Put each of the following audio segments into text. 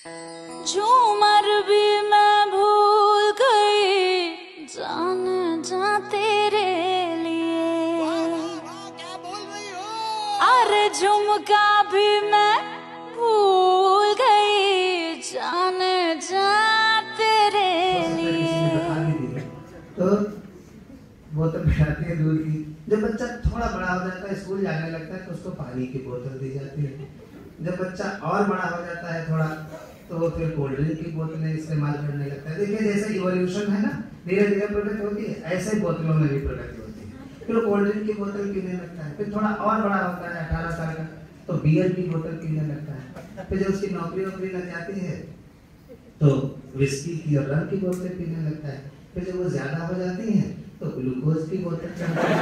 झूमर भी मैं भूल गई जाने जा तेरे लिए। क्या बोल रही हो? अरे झुमका भी मैं भूल गई जाने जा तेरे लिए। तो बोतल पिलाती है दूध की। जब बच्चा थोड़ा बड़ा हो जाता है, स्कूल जाने लगता है, तो उसको पानी की बोतल दी जाती है। जब बच्चा और बड़ा हो जाता है थोड़ा, तो वो फिर कोल्ड ड्रिंक की बोतलें इस्तेमाल करने लगता है। देखिए जैसे इवोल्यूशन है ना, धीरे धीरे प्रगति होती है, ऐसे बोतलों में भी प्रगति होती है। फिर कोल्ड ड्रिंक की बोतल पीने लगता है। फिर थोड़ा और बड़ा होता है 18 साल का, तो बियर की बोतल पीने लगता है। फिर जब उसकी नौकरी लग जाती है तो विस्की की और रम की बोतलें पीने लगता है। फिर जब वो ज्यादा हो जाती हैं तो ग्लूकोज की बोतल चढ़ती है।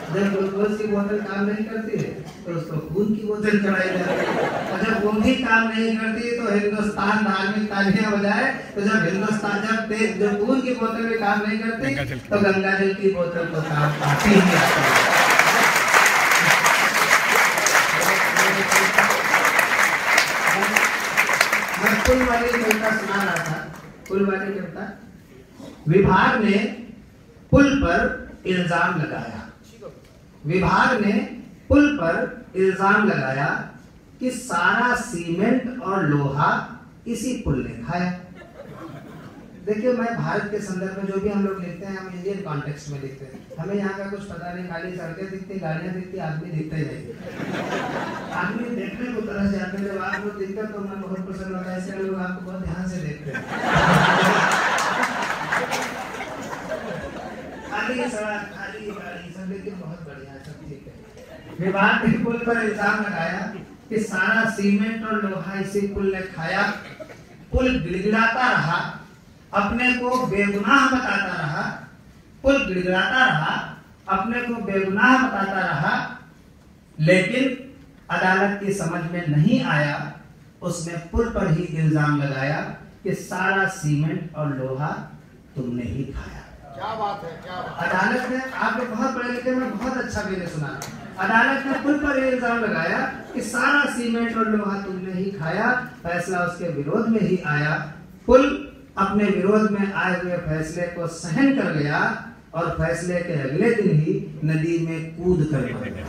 जब ग्लूकोज की बोतल काम नहीं करती है तो उसको खून की बोतल चढ़ाई जाती है। और जब वो भी काम नहीं करती तो हिंदुस्तान धार्मिक तालियां बजाए। तो जब हिंदुस्तान जब खून की बोतल भी काम नहीं करती तो गंगा जल की बोतल तो काम आती ही आती है। मैं पुल वाली कविता सुना रहा था। पुल वाली कविता, विभाग ने पुल पर इल्जाम लगाया। विभाग ने पुल पर इल्जाम लगाया कि सारा सीमेंट और लोहा इसी पुल ने खाया। देखिए मैं भारत के संदर्भ में जो भी हम लोग लिखते हैं, हम इंडियन कॉन्टेक्स्ट में लिखते हैं। हमें यहाँ का कुछ पता नहीं, खाली सड़कें दिखती, गाड़ियाँ दिखती, आदमी दिखते नहीं। आदमी देखने को तरह से आते हैं। जब आपको दिखता तो मन बहुत पसंद होता है, इसलिए लोग आपको बहुत ध्यान से देखते हैं। खाली सड़क, खाली गाड़ी, सब लेकिन बहुत बढ़िया, सब ठीक है। विभाग ने पुल पर इल्जाम लगाया कि सारा सीमेंट और लोहा इसी पुल ने खाया। पुल गिड़गिड़ाता रहा, अपने को बेगुनाह बताता रहा। पुल गिड़गिड़ाता रहा, अपने को बेगुनाह बताता रहा, लेकिन अदालत की समझ में नहीं आया। उसने पुल पर ही इल्जाम लगाया कि सारा सीमेंट और लोहा तुमने ही खाया। क्या बात है, क्या बात। अदालत ने, आपने बहुत पढ़े लिखे में बहुत अच्छा मैंने सुना, अदालत ने पुल पर इल्जाम लगाया कि सारा सीमेंट और लोहा तुमने ही खाया। फैसला उसके विरोध में ही आया। पुल अपने विरोध में आए हुए फैसले को सहन कर गया और फैसले के अगले दिन ही नदी में कूद कर मर गया।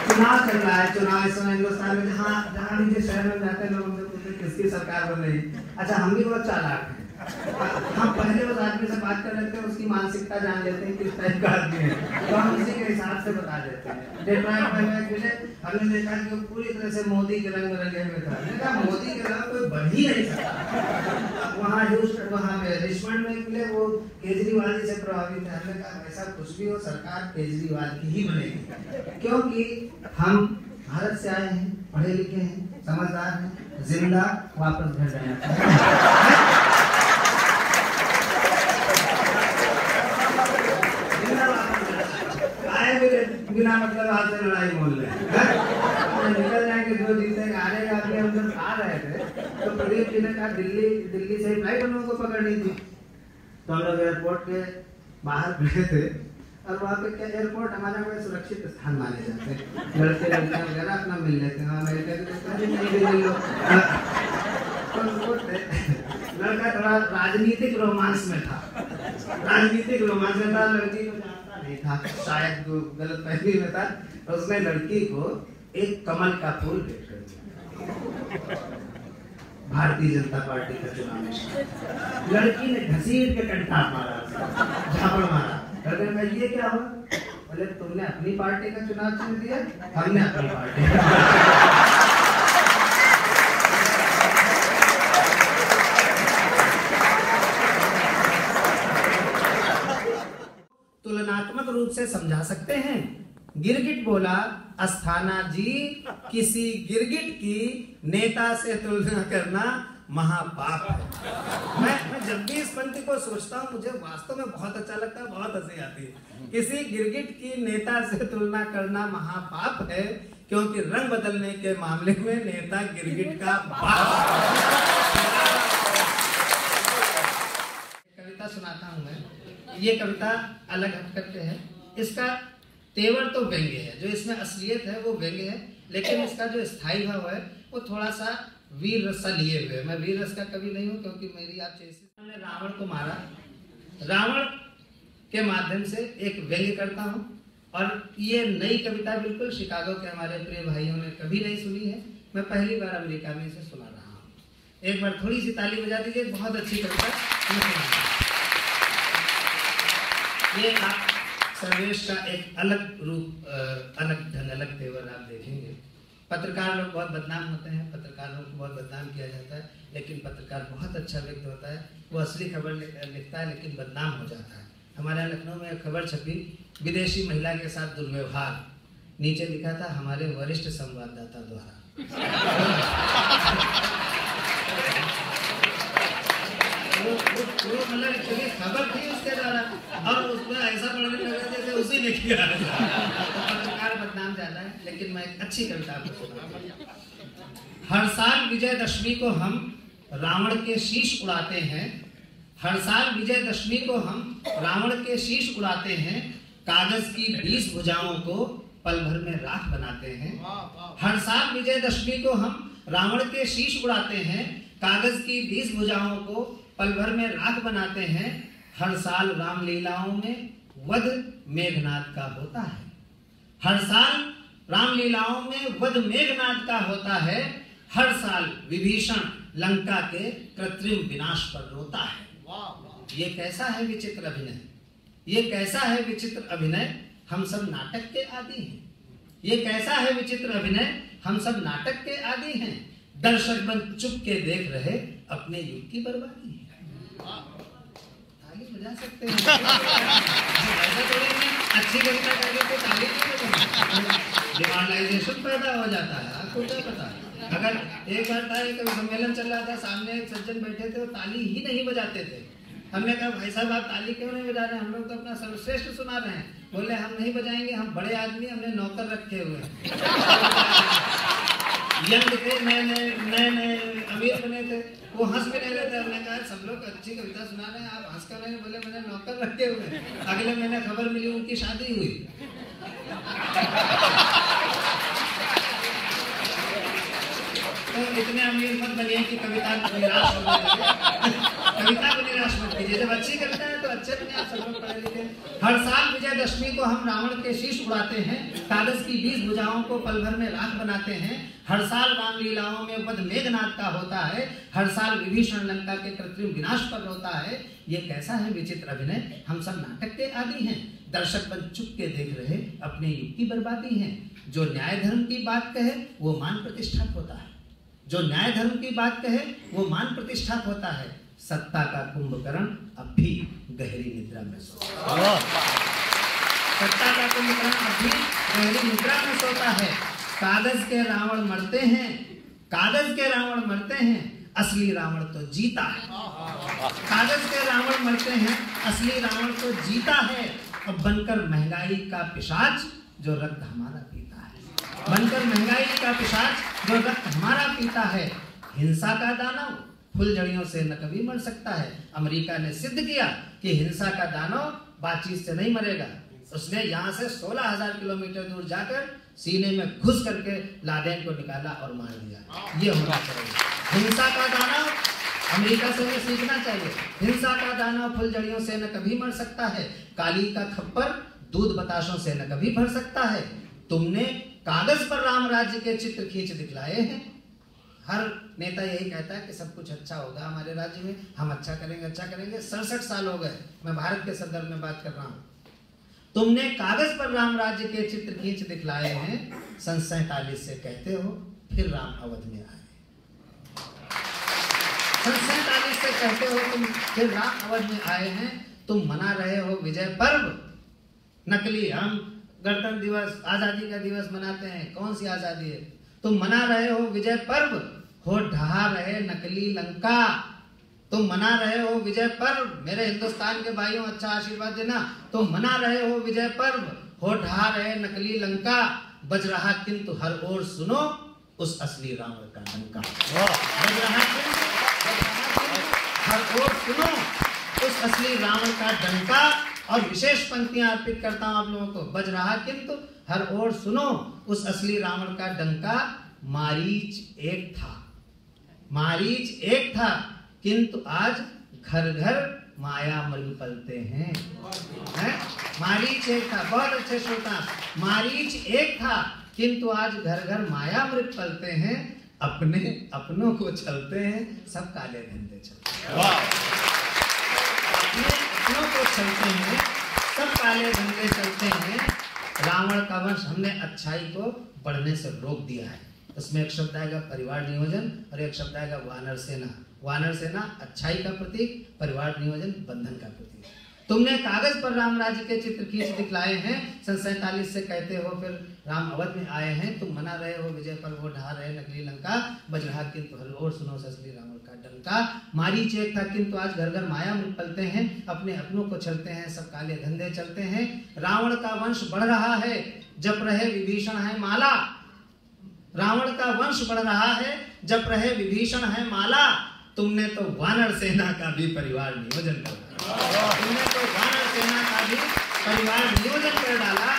चुनाव चल रहा है, चुनाव इस समय हिंदुस्तान में जहाँ भी शहर में जाते हैं लोग हमसे पूछते हैं किसकी सरकार बन रही। अच्छा हम भी बहुत चालाक हैं, हम पहले उस आदमी से बात कर लेते हैं, उसकी मानसिकता जान लेते हैं किस टाइप का आदमी है, तो हम उसी के हिसाब से बता देते हैं। डेट्रॉइट में मिले, हमने देखा कि वो पूरी तरह से मोदी के रंग में रंगे हुए था। मैंने कहा मोदी के रंग कोई बन ही नहीं सकता। वहाँ रिचमंड में मिले, वो केजरीवाल जी से प्रभावित है। हमने कहा ऐसा कुछ भी हो, सरकार केजरीवाल की ही बनेगी, क्योंकि हम भारत से आए हैं, पढ़े लिखे हैं, समझदार हैं, जिंदा वापस घर जाना चाहते हैं। बिना मतलब आज से लड़ाई बोल रहे हैं, निकल जाएंगे जो जीतेगा हारेगा। अभी हम जब आ रहे थे तो प्रदीप जी ने कहा दिल्ली से फ्लाइट हम लोगों को पकड़नी थी। तो हम लोग एयरपोर्ट के बाहर खड़े थे और वहाँ पे क्या एयरपोर्ट हमारा बड़े सुरक्षित स्थान माने जाते हैं। लड़के लड़कियाँ वगैरह अपना मिल लेते हैं। लड़का थोड़ा राजनीतिक रोमांस में था, लड़की को जानता नहीं था, शायद गलत फहमी में था। तो उसने लड़की को एक कमल का फूल भेंट कर दिया। भारतीय जनता पार्टी का चुनाव, लड़की ने घसीट के कंठा मारा, झापड़ मारा। लड़के ने ये क्या हुआ? बोले तुमने अपनी पार्टी का चुनाव चुन दिया, हमने अपनी पार्टी। तुलनात्मक रूप से समझा सकते हैं। गिरगिट बोला, अस्थाना जी, किसी गिरगिट की नेता से तुलना करना महापाप है। मैं जब भी इस पंक्ति को सोचता हूँ मुझे वास्तव में बहुत अच्छा लगता है, बहुत हंसी आती है। किसी गिरगिट की नेता से तुलना करना महापाप है, क्योंकि रंग बदलने के मामले में नेता गिरगिट का बाप। कविता सुनाता हूँ मैं। ये कविता अलग हट करके है। इसका तेवर तो व्यंग्य है, जो इसमें असलियत है वो व्यंग्य है, लेकिन इसका जो स्थायी भाव है वो थोड़ा सा वीर रस सा लिए हुए। मैं वीर रस का कवि नहीं हूँ, क्योंकि मेरी आपसे हमने रावण को मारा, रावण के माध्यम से एक व्यंग्य करता हूँ। और ये नई कविता बिल्कुल शिकागो के हमारे प्रिय भाइयों ने कभी नहीं सुनी है, मैं पहली बार अमेरिका में इसे सुना रहा हूँ। एक बार थोड़ी सी ताली बजा दीजिए, बहुत अच्छी कविता मैं सुना। ये आप सर्वेश का एक अलग रूप, अलग ढंग, अलग तेवर आप देखेंगे। पत्रकार लोग बहुत बदनाम होते हैं, पत्रकारों को बहुत बदनाम किया जाता है, लेकिन पत्रकार बहुत अच्छा व्यक्ति होता है। वो असली खबर लिखता है लेकिन बदनाम हो जाता है। हमारे लखनऊ में एक खबर छपी, विदेशी महिला के साथ दुर्व्यवहार, नीचे लिखा था हमारे वरिष्ठ संवाददाता द्वारा। वो मतलब एक्चुअली खबर थी उसके द्वारा, और उसमें ऐसा पढ़ने लगा जैसे उसी ने किया। पत्रकार बदनाम ज्यादा है, लेकिन मैं एक अच्छी कविता आपको सुनाऊंगा। हर साल विजयदशमी को हम रावण के शीश उड़ाते हैं, हर साल विजयदशमी को हम रावण के शीश उड़ाते हैं, कागज की 20 भुजाओं को पल भर में राख बनाते हैं। हर साल विजयदशमी को हम रावण के शीश उड़ाते हैं, कागज की 20 भुजाओं को पल भर में राख बनाते हैं। हर साल रामलीलाओं में वध मेघनाद का होता है, हर साल रामलीलाओं में वध मेघनाद का होता है। हर साल विभीषण लंका के कृत्रिम विनाश पर रोता है। ये कैसा है विचित्र अभिनय, ये कैसा है विचित्र अभिनय, हम सब नाटक के आदी हैं। ये कैसा है विचित्र अभिनय, हम सब नाटक के आदी हैं। दर्शक बन चुप के देख रहे अपने युग की बर्बादी है। ताली बजा सकते हैं। ऐसा थोड़ी नहीं, अच्छी कविता करके तो ताली नहीं बजाएंगे, डिमोरलाइजेशन पैदा हो जाता है। आपको क्या पता है? अगर एक बार था, एक सम्मेलन चल रहा था, सामने एक सज्जन बैठे थे, वो ताली ही नहीं बजाते थे। हमने कहा भाई साहब आप ताली क्यों नहीं बजा रहे हैं, हम लोग तो अपना सर्वश्रेष्ठ सुना रहे हैं। बोले हम नहीं बजाएंगे, हम बड़े आदमी, हमने नौकर रखे हुए हैं। यंग थे, नए अमीर बने थे, वो हंस भी नहीं रहे थे। हमने कहा सब लोग अच्छी कविता सुना रहे हैं, आप हंस कर रहे हैं। बोले मैंने नौकर रखे हुए हैं। अगले महीने खबर मिली उनकी शादी हुई। तो इतने अमीर मत बनिए कि कविता को निराश हो जाए। कविता को निराश मत कीजिए, जब अच्छी कविता है तो अच्छे बने, आप सब लोग पढ़े लिखे। हर साल विजयदशमी को हम रावण के शीश उड़ाते हैं, कागज की 20 भुजाओं को पल भर में राख बनाते हैं। हर साल रामलीलाओं में वध मेघनाद का होता है, हर साल विभीषण लंका के कृत्रिम विनाश पर रोता है। ये कैसा है विचित्र अभिनय, हम सब नाटक के आदी हैं। दर्शक बन चुप के देख रहे अपने युग की बर्बादी है। जो न्याय धर्म की बात कहे वो मान प्रतिष्ठा होता है, जो न्याय धर्म की बात कहे वो मान प्रतिष्ठा होता है। सत्ता का कुंभकर्ण अब भी गहरी निद्रा में सोता है, सत्ता का कुंभकर्ण अब भी गहरी निद्रा में सोता है। कागज के रावण मरते हैं, कागज के रावण मरते हैं, असली रावण तो जीता है। कागज के रावण मरते हैं, असली रावण तो जीता है। अब बनकर महंगाई का पिशाच जो रक्त हमारा पीता है, बनकर महंगाई का पिशाच जो रक्त हमारा पीता है। हिंसा का दानव फुलझड़ियों से न कभी मर सकता है। अमेरिका ने सिद्ध किया कि हिंसा का दानव बातचीत से नहीं मरेगा। उसने यहाँ से 16,000 किलोमीटर दूर जाकर सीने में घुस करके लादेन को निकाला और मार दिया। ये होना चाहिए। हिंसा का दानव अमेरिका से हमें सीखना चाहिए। हिंसा का दानव फुलझड़ियों से न कभी मर सकता है। काली का खप्पर दूध बताशों से न कभी भर सकता है। तुमने कागज पर राम राज्य के चित्र खींच दिखलाए हैं। हर नेता यही कहता है कि सब कुछ अच्छा होगा हमारे राज्य में, हम अच्छा करेंगे, अच्छा करेंगे। 67 साल हो गए, मैं भारत के संदर्भ में बात कर रहा हूँ। तुमने कागज पर राम राज्य के चित्र खींच दिखलाए हैं। सन 47 से कहते हो फिर राम अवध में आए। सन 47 से कहते हो तुम फिर राम अवध में आए हैं। तुम मना रहे हो विजय पर्व नकली। हम गणतंत्र दिवस, आजादी का दिवस मनाते हैं, कौन सी आजादी है? तुम मना रहे हो विजय पर्व, हो ढहा रहे नकली लंका। तुम मना रहे हो विजय पर्व, मेरे हिंदुस्तान के भाइयों अच्छा आशीर्वाद देना। तुम मना रहे हो विजय पर्व, हो ढहा रहे नकली लंका। बज रहा किंतु हर ओर सुनो उस असली रावण का डंका। बज रहा किंतु हर ओर सुनो उस असली रावण का डंका। और विशेष पंक्तियां अर्पित करता हूं आप लोगों को। बज रहा किंतु हर ओर सुनो, उस असली रावण का डंका, मारीच एक था। मारीच एक था किंतु आज घर घर माया मृग पलते हैं। मारीच एक था, बहुत अच्छे श्रोता, मारीच एक था किंतु आज घर घर माया मृग पलते हैं। अपने अपनों को चलते हैं, सब काले धंधे चलते हैं। अपने अपनों को चलते हैं, सब काले धंधे चलते हैं। रावण का वंश हमने अच्छाई को बढ़ने से रोक दिया है। उसमें एक शब्द आएगा परिवार नियोजन और एक शब्द आएगा वानर सेना। वानर सेना अच्छाई का प्रतीक, परिवार नियोजन बंधन का प्रतीक। तुमने कागज पर राम राज्य के चित्र खींच दिखलाए हैं, सन 47 से कहते हो फिर राम अवध में आए हैं। तुम मना रहे हो विजय पर वो ढा रहे नकली लंका, बज रहा किंतु हर ओर सुनो असली रावण का डंका। मारीच एक था किंतु आज घर घर माया मृग पलते हैं। अपने अपनों को चलते हैं, सब काले धंधे चलते हैं। रावण का वंश बढ़ रहा है, जप रहे विभीषण है माला। रावण का वंश बढ़ रहा है, जप रहे विभीषण है माला। तुमने तो वानर सेना का भी परिवार नियोजन कर डाला। तुमने तो वानर सेना का भी परिवार नियोजन कर डाला।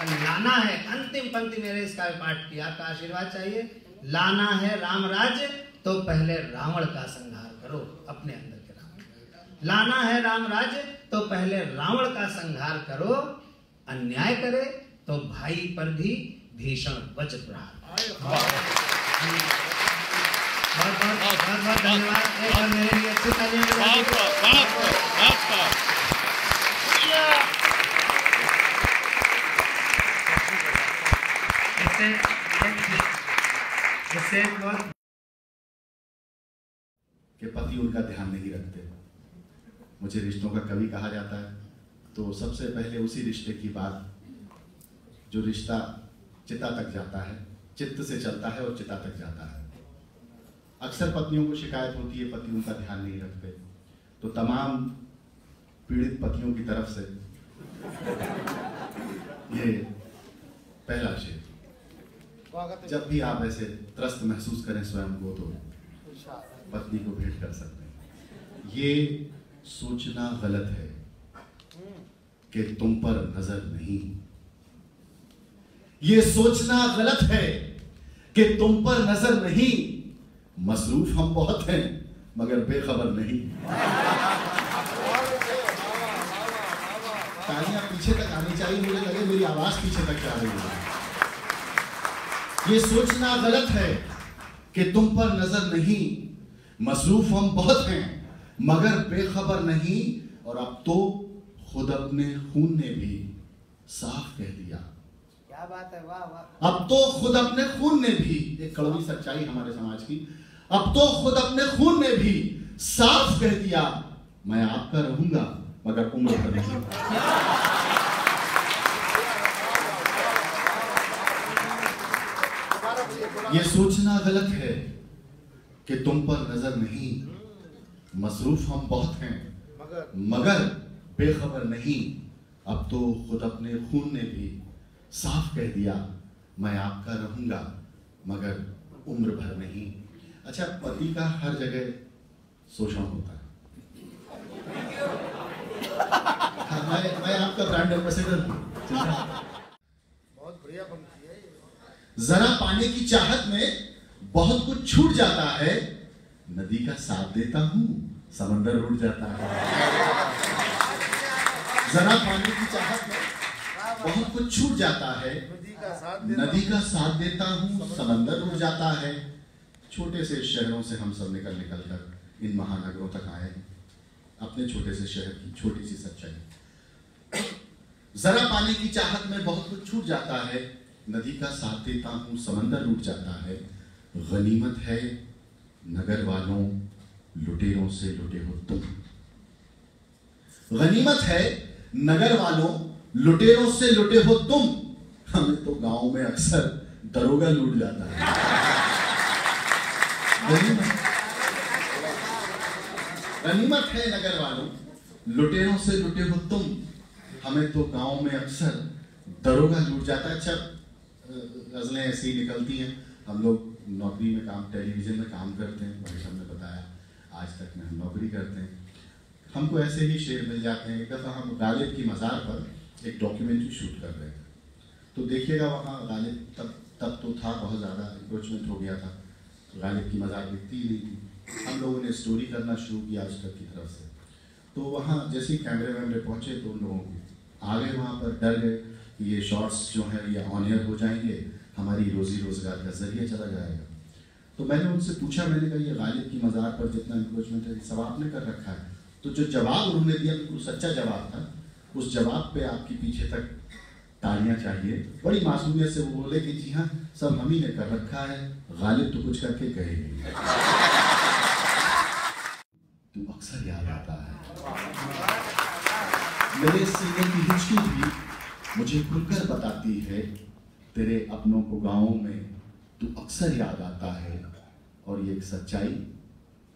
और लाना है, अंतिम पंक्ति मेरे इसका पाठ किया, आपका आशीर्वाद चाहिए। लाना है राम राज्य तो पहले रावण का संहार करो, अपने अंदर के रावण। लाना है राम राज्य तो पहले रावण का संहार करो। अन्याय करे तो भाई पर भी भीषण वज्र प्रहार। बहुत धन्यवाद। एक बार मेरे लिए अच्छी तालियां बजाइए। कि पति उनका ध्यान नहीं रखते। मुझे रिश्तों का कवि कहा जाता है, तो सबसे पहले उसी रिश्ते की बात, जो रिश्ता चिता तक जाता है, चित्त से चलता है और चिता तक जाता है। अक्सर पत्नियों को शिकायत होती है पति उनका ध्यान नहीं रखते। तो तमाम पीड़ित पतियों की तरफ से ये पहला शेर, जब भी आप ऐसे त्रस्त महसूस करें स्वयं को, तो पत्नी को भेंट कर सकते हैं। ये सोचना गलत है कि तुम पर नजर नहीं। ये सोचना गलत है कि तुम पर नजर नहीं। मसरूफ हम बहुत हैं मगर बेखबर नहीं। तालियां पीछे तक आनी चाहिए, मुझे लगे मेरी आवाज पीछे तक जा रही है। ये सोचना गलत है कि तुम पर नजर नहीं। मसरूफ हम बहुत हैं मगर बेखबर नहीं। और अब तो खुद अपने खून ने भी साफ कह दिया। क्या बात है, वाह वाह। अब तो खुद अपने खून ने भी, एक कड़वी सच्चाई हमारे समाज की, अब तो खुद अपने खून ने भी साफ कह दिया, मैं आपका रहूंगा मगर उम्र भर नहीं। ये सोचना गलत है कि तुम पर नजर नहीं। मसरूफ हम बहुत हैं मगर बेखबर नहीं। अब तो खुद अपने खून ने भी साफ कह दिया, मैं आपका रहूंगा मगर उम्र भर नहीं। अच्छा, पति का हर जगह शोषण होता है। हाँ, मैं आपका ब्रांड एम्बेसडर हूं। बहुत बढ़िया पंक्ति है। जरा पाने की चाहत में बहुत कुछ छूट जाता है। नदी का साथ देता हूं, समंदर उड़ जाता है। जरा पाने की चाहत में बहुत कुछ छूट जाता है। नदी का साथ देता हूं, समंदर उड़ जाता है। छोटे से शहरों से हम सब निकल कर इन महानगरों तक आए, अपने छोटे से शहर की छोटी सी सच्चाई। जरा पाने की चाहत में बहुत कुछ छूट जाता है। नदी का साथ देता हूं, समंदर उठ जाता है। गनीमत है नगर वालों, लुटेरों से लुटे हो तुम। गनीमत है नगर वालों, लुटेरों से लुटे हो तुम। हमें तो गांव में अक्सर दरोगा लूट जाता है। गनीमत है नगर वालों, लुटेरों से लुटे हो तुम। हमें तो गांव में अक्सर दरोगा लूट जाता है। अच्छा, गजलें ऐसी निकलती हैं। हम लोग नौकरी में काम, टेलीविजन में काम करते हैं। भाई साहब ने बताया आज तक में हम नौकरी करते हैं। हमको ऐसे ही शेर मिल जाते हैं। एक दफ़ा हम गालिब की मज़ार पर एक डॉक्यूमेंट्री शूट कर रहे थे, तो देखिएगा वहाँ गालिब तब तो था, बहुत ज़्यादा इंक्रोचमेंट हो गया था, गालिब की मज़ार दिखती ही नहीं थी। हम लोगों ने स्टोरी करना शुरू किया आज तक की तरफ से, तो वहाँ जैसे ही कैमरे वैमरे पहुँचे तो उन लोगों को आ गए, वहाँ पर डर गए कि ये शॉर्ट्स जो हैं ये ऑन एयर हो जाएंगे, हमारी रोज़ी रोज़गार का जरिए चला जाएगा। तो मैंने उनसे पूछा, मैंने कहा ये गालिब की मज़ार पर जितना इंक्रोचमेंट है सब आपने कर रखा है? तो जो जवाब उन्होंने दिया बिल्कुल सच्चा जवाब था। उस जवाब पे आपकी पीछे तक तालियां चाहिए। बड़ी मासूमियत से वो बोले कि जी हाँ सब हम ही ने कर रखा है, गालिब तो कुछ करके कहेगी। तू अक्सर याद आता है, मेरे सीने की हिचकी भी मुझे खुलकर बताती है, तेरे अपनों को गाँवों में तू अक्सर याद आता है। और ये एक सच्चाई,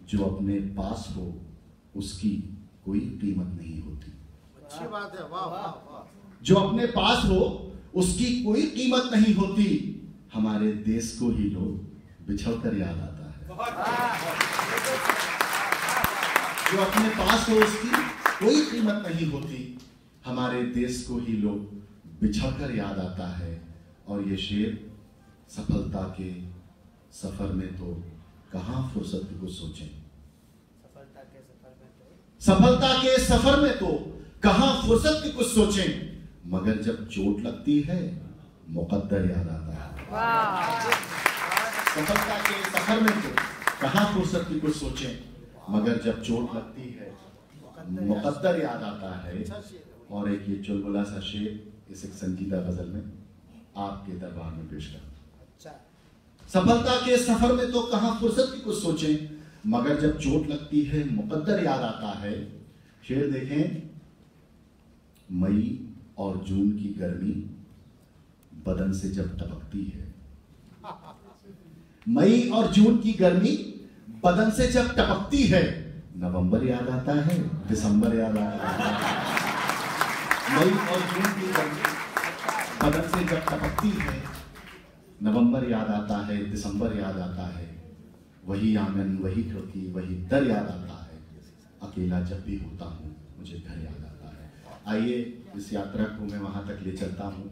जो अपने पास हो उसकी कोई कीमत नहीं होती। अच्छी बात है, वाह वाह वाह। जो अपने पास हो उसकी कोई कीमत नहीं होती, हमारे देश को ही लोग बिछड़कर याद आता है। जो अपने पास हो उसकी कोई कीमत नहीं होती, हमारे देश को ही लोग बिछड़कर याद आता है। और ये शेर सफलता के सफर में तो कहाँ फुर्सत को सोचें, सफलता के सफर में तो कहां फुर्सत की कुछ सोचें, मगर जब चोट लगती है मुकद्दर याद आता है। सफलता के सफर में तो कहां फुर्सत की कुछ सोचें, मगर जब चोट लगती है मुकद्दर याद आता है। और एक ये चुलबुला सा शेर इस एक संजीदा गजल में आपके दरबार में पेश कर। सफलता के सफर में तो कहां फुर्सत की कुछ सोचें, मगर जब चोट लगती है मुकद्दर याद आता है। शेर देखें, मई और जून की गर्मी बदन से जब टपकती है, मई और जून की गर्मी बदन से जब टपकती है, नवंबर याद आता है, दिसंबर याद आता है। मई और जून की गर्मी बदन से जब टपकती है, नवंबर याद आता है, दिसंबर याद आता है। वही आंगन, वही खिड़की, वही दर याद आता है। अकेला जब भी होता हूँ मुझे घर याद आता है। आइए इस यात्रा को मैं वहाँ तक ले चलता हूँ,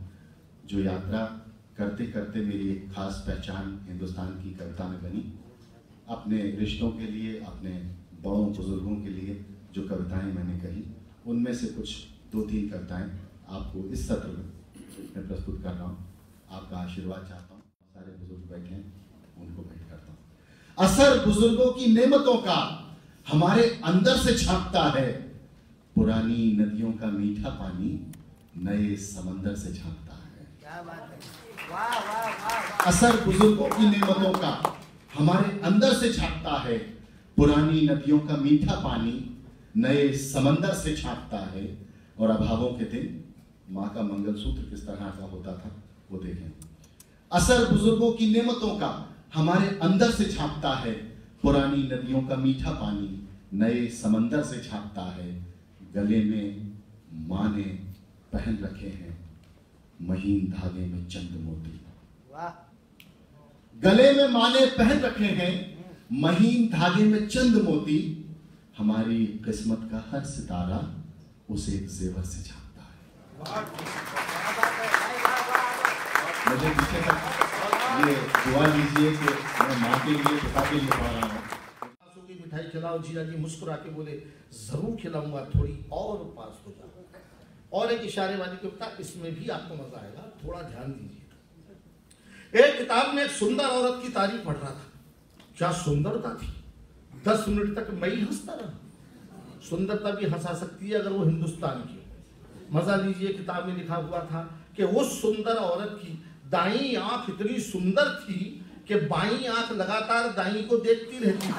जो यात्रा करते करते मेरी एक खास पहचान हिंदुस्तान की कविता में बनी। अपने रिश्तों के लिए, अपने बड़ों बुजुर्गों के लिए जो कविताएं मैंने कही, उनमें से कुछ 2-3 कविताएं आपको इस सत्र में मैं प्रस्तुत कर रहा हूँ। आपका आशीर्वाद चाहता हूँ। सारे बुजुर्ग बैठे हैं, उनको भेंट करता हूँ। असर बुजुर्गों की नेमतों का हमारे अंदर से झांकता है, पुरानी नदियों का मीठा पानी नए समंदर से झांकता है। क्या बात है, वाह वाह वाह। असर बुजुर्गों की नेमतों का हमारे अंदर से झांकता है, पुरानी नदियों का मीठा पानी नए समंदर से झांकता है। और अभावों के दिन माँ का मंगलसूत्र किस तरह का होता था वो देखें। असर बुजुर्गों की नेमतों का हमारे अंदर से झांकता है, पुरानी नदियों का मीठा पानी नए समंदर से झांकता है। गले में माँ ने पहन रखे हैं महीन धागे में चंद मोती। वाह। गले में माँ ने पहन रखे हैं महीन धागे में चंद मोती, हमारी किस्मत का हर सितारा उसे एक जेवर से झांकता है। मुझे पीछे तक ये दुआ लीजिए कि मैं माँ के लिए, पिता के लिए पढ़ रहा हूँ। की मिठाई खिलाओ, जीजा जी मुस्कुरा के बोले जरूर खिलाऊंगा, थोड़ी और पास हो जाओ। और एक इशारे वाली कविता, इसमें भी आपको मजा आएगा, थोड़ा ध्यान दीजिए। एक किताब में एक सुंदर औरत की तारीफ पढ़ रहा था। क्या सुंदरता थी, 10 मिनट तक मैं ही हंसता रहा। सुंदरता भी हंसा सकती है अगर वो हिंदुस्तान की हो। मजा लीजिए, किताब में लिखा हुआ था कि उस सुंदर औरत की दाईं आंख इतनी सुंदर थी कि बाईं आंख लगातार दाईं को देखती रहती थी।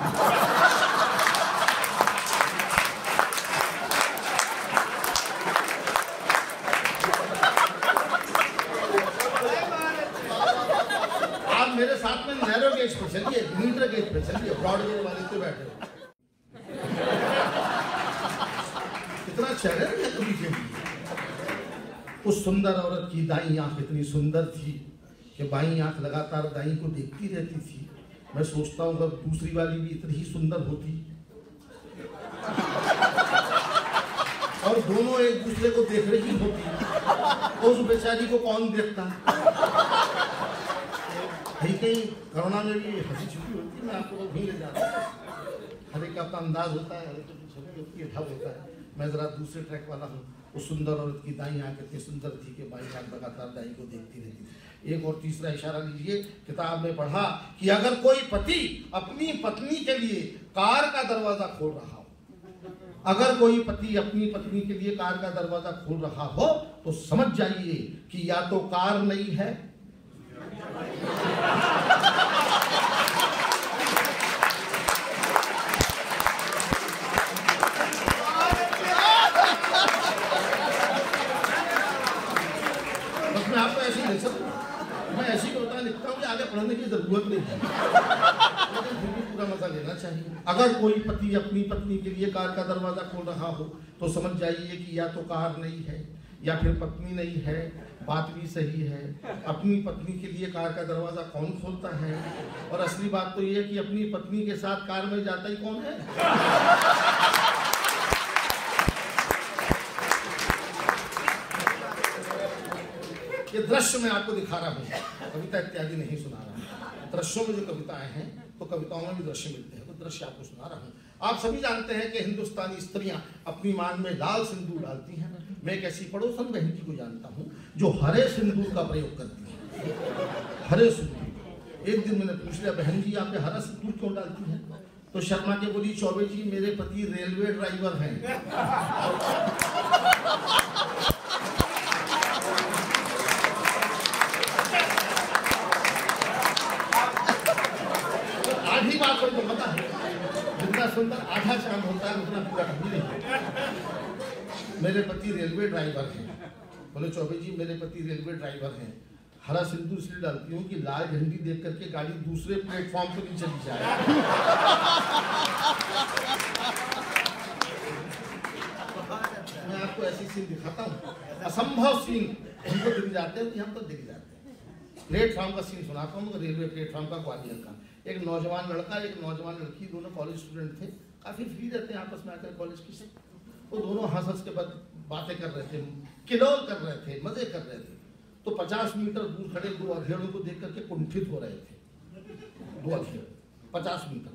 आप मेरे साथ में नैरो गेज पर चलिए, मीटर गेज पर चलिए, ब्रॉड गेज वाले पे बैठे हो। इतना चैलेंज है तुम्हें के लिए। उस सुंदर औरत की दाईं आंख इतनी सुंदर थी कि बाईं आंख लगातार दाईं को देखती रहती थी। मैं सोचता हूँ अगर दूसरी वाली भी इतनी ही सुंदर होती और दोनों एक दूसरे को देख रही होती तो उस बेचारी को कौन देखता? कहीं कोरोना में भी हंसी छुट्टी होती है, मैं आपको तो नहीं ले जाता, हर एक का अपना अंदाज होता है, हर एक की छवि होती है, ढब होता है। मैं जरा दूसरे ट्रैक वाला हूँ। उस सुंदर औरत की दाई आंख इतनी सुंदर थी कि बाई आंख लगातार दाई को देखती रहती। एक और तीसरा इशारा लीजिए, किताब में पढ़ा कि अगर कोई पति अपनी पत्नी के लिए कार का दरवाजा खोल रहा हो, अगर कोई पति अपनी पत्नी के लिए कार का दरवाजा खोल रहा हो तो समझ जाइए कि या तो कार नहीं है मैं आपको ऐसे ही लिख सकता हूँ, मैं ऐसे ही होता लिखता हूँ कि आगे पढ़ने की जरूरत नहीं है, लेकिन फिर भी पूरा मजा लेना चाहिए। अगर कोई पति अपनी पत्नी के लिए कार का दरवाजा खोल रहा हो तो समझ जाइए कि या तो कार नहीं है या फिर पत्नी नहीं है। बात भी सही है, अपनी पत्नी के लिए कार का दरवाजा कौन खोलता है? और असली बात तो ये है कि अपनी पत्नी के साथ कार में जाता ही कौन है? ये दृश्य मैं आपको दिखा रहा हूँ, कविता इत्यादि नहीं सुना रहा हूँ। दृश्यों में जो कविताएं हैं तो कविताओं में भी दृश्य मिलते हैं, तो दृश्य आपको सुना रहा हूँ। आप सभी जानते हैं कि हिंदुस्तानी स्त्रियां अपनी मांग में लाल सिंदूर डालती हैं। मैं एक ऐसी पड़ोसन बहन जी को जानता हूँ जो हरे सिंदूर का प्रयोग करती है। हरे सिंदूर। एक दिन मैंने पूछ लिया, बहन जी आप हरा सिंदूर क्यों डालती हैं? तो शर्मा के बोली, चौबे जी मेरे पति रेलवे ड्राइवर हैं। आधी बात को तो पता है, जितना सुंदर आधा चांद होता है उतना पूरा कभी नहीं। मेरे पति रेलवे ड्राइवर हैं। बोले चौबे जी मेरे पति रेलवे ड्राइवर हैं। हरा सिंदूर इसलिए डालती हूँ कि लाल झंडी देख करके गाड़ी दूसरे प्लेटफॉर्म पर नहीं चली जाए। मैं आपको ऐसी सीन दिखाता हूँ, असंभव सीन। हमको दिख जाते हैं कि हम तो दिख जाते हैं। प्लेटफॉर्म का सीन सुनाता हूँ, रेलवे प्लेटफॉर्म का, ग्वालियर का। एक नौजवान लड़का, एक नौजवान लड़की, दोनों कॉलेज स्टूडेंट थे, काफी फ्री रहते हैं आपस में आकर कॉलेज की से। वो दोनों हंस के बाद बातें कर रहे थे, किलोल कर रहे थे, मजे कर रहे थे। तो 50 मीटर दूर खड़े दो अधेड़ों को देख करके कुंठित हो रहे थे। दो अधेड़ 50 मीटर,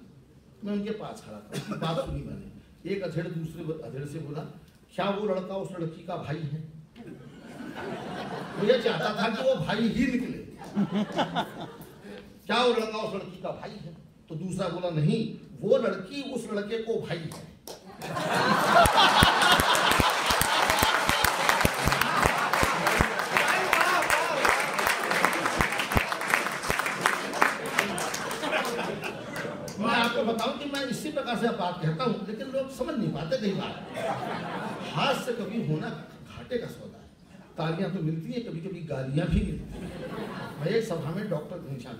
मैं उनके पास खड़ा था, बात सुनी मैंने। एक अधेड़ दूसरे अधेड़ से बोला, क्या वो लड़का उस लड़की का भाई है? मुझे चाहता था कि वो भाई ही निकले। क्या वो लड़का उस लड़की का भाई है? तो दूसरा बोला, नहीं, वो लड़की उस लड़के को भाई है। मैं आपको बताऊं कि मैं इसी प्रकार से बात कहता हूं, लेकिन लोग समझ नहीं पाते। कई बार हाथ से कभी होना घाटे का सौदा है। तालियां तो मिलती है, कभी कभी गालियां भी मिलती है। मैं एक सभा में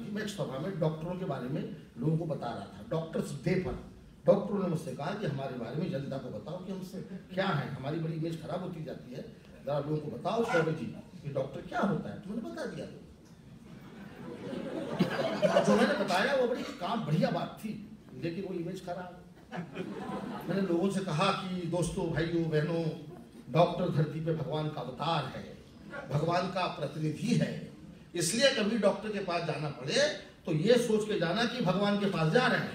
मैं एक सभा में डॉक्टरों के बारे में लोगों को बता रहा था। डॉक्टर्स डे पर डॉक्टरों ने मुझसे कहा कि हमारे बारे में जनता को बताओ कि हमसे क्या है, हमारी बड़ी इमेज खराब होती जाती है, जरा लोगों को बताओ शोभे जी कि डॉक्टर क्या होता है। तो मैंने बता दिया। जो मैंने बताया वो बड़ी काम बढ़िया बात थी, लेकिन वो इमेज खराब। मैंने लोगों से कहा कि दोस्तों, भाइयों, बहनों, डॉक्टर धरती पे भगवान का अवतार है, भगवान का प्रतिनिधि है। इसलिए कभी डॉक्टर के पास जाना पड़े तो ये सोच के जाना कि भगवान के पास जा रहे हैं।